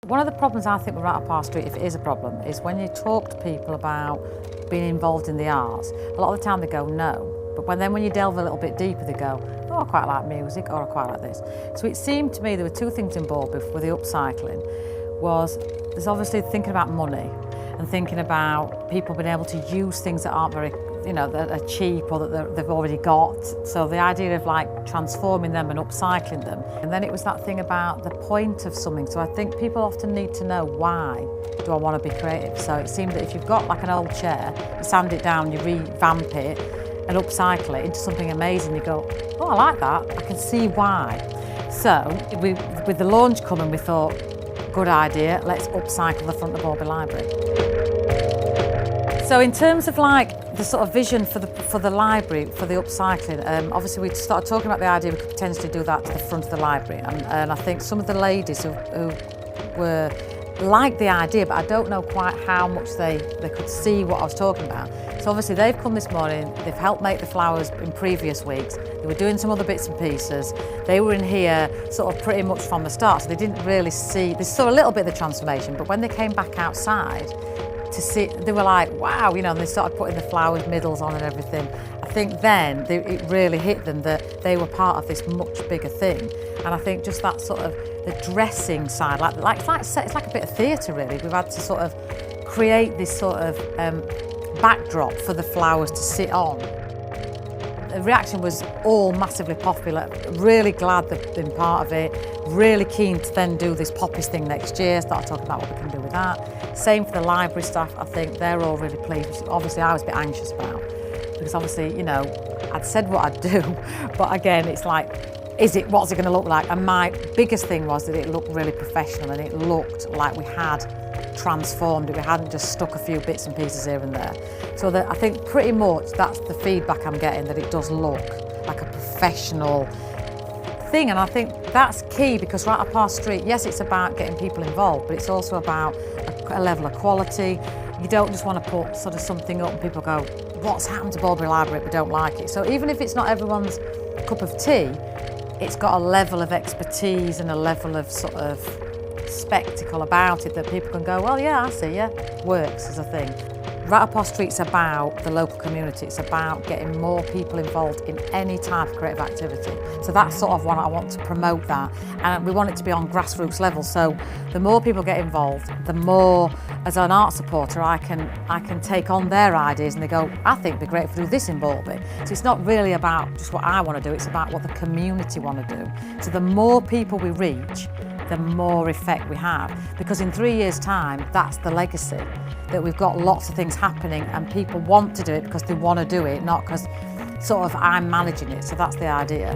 One of the problems I think with Right Up Our Street, if it is a problem, is when you talk to people about being involved in the arts, a lot of the time they go no. But when you delve a little bit deeper, they go, oh, I quite like music, or I quite like this. So it seemed to me there were two things in Balby with the upcycling. There's obviously thinking about money and thinking about people being able to use things that aren't very, that are cheap or that they've already got. So the idea of like transforming them and upcycling them. And then it was that thing about the point of something. So I think people often need to know, why do I want to be creative? So it seemed that if you've got like an old chair, you sand it down, you revamp it and upcycle it into something amazing, you go, oh, I like that, I can see why. So with the launch coming, we thought, good idea, let's upcycle the front of Balby Library. So in terms of like the sort of vision for the library, for the upcycling, obviously we started talking about the idea we could potentially do that to the front of the library, and I think some of the ladies who were liked the idea, but I don't know quite how much they could see what I was talking about. So obviously they've come this morning, they've helped make the flowers in previous weeks, they were doing some other bits and pieces, they were in here sort of pretty much from the start, so they didn't really see, they saw a little bit of the transformation, but when they came back outside to see, they were like, wow, and they started putting the flowers, middles on and everything. I think then it really hit them that they were part of this much bigger thing. And I think just that sort of the dressing side, it's like a bit of theatre really. We've had to sort of create this sort of backdrop for the flowers to sit on. The reaction was all massively popular, really glad they've been part of it, really keen to then do this poppies thing next year, start talking about what we can do with that. Same for the library staff, I think they're all really pleased, which obviously I was a bit anxious about, because obviously, I'd said what I'd do, but again, it's like, what's it going to look like? And my biggest thing was that it looked really professional and it looked like we had transformed it, we hadn't just stuck a few bits and pieces here and there. So I think pretty much that's the feedback I'm getting, that it does look like a professional thing, and I think that's key, because Right Up Our Street, yes, it's about getting people involved, but it's also about a level of quality. You don't just want to put sort of something up and people go, what's happened to Balby Library, we don't like it. So even if it's not everyone's cup of tea, it's got a level of expertise and a level of sort of spectacle about it that people can go, well, yeah, I see, yeah, works as a thing. Right Up Our Street's about the local community, it's about getting more people involved in any type of creative activity. So that's sort of what I want to promote that, and we want it to be on grassroots level. So the more people get involved, the more, as an art supporter, I can take on their ideas and they go, I think it'd be great if we do this in Balby. So it's not really about just what I want to do, it's about what the community want to do. So the more people we reach, the more effect we have. Because in 3 years' time, that's the legacy, that we've got lots of things happening and people want to do it because they want to do it, not because sort of I'm managing it. So that's the idea.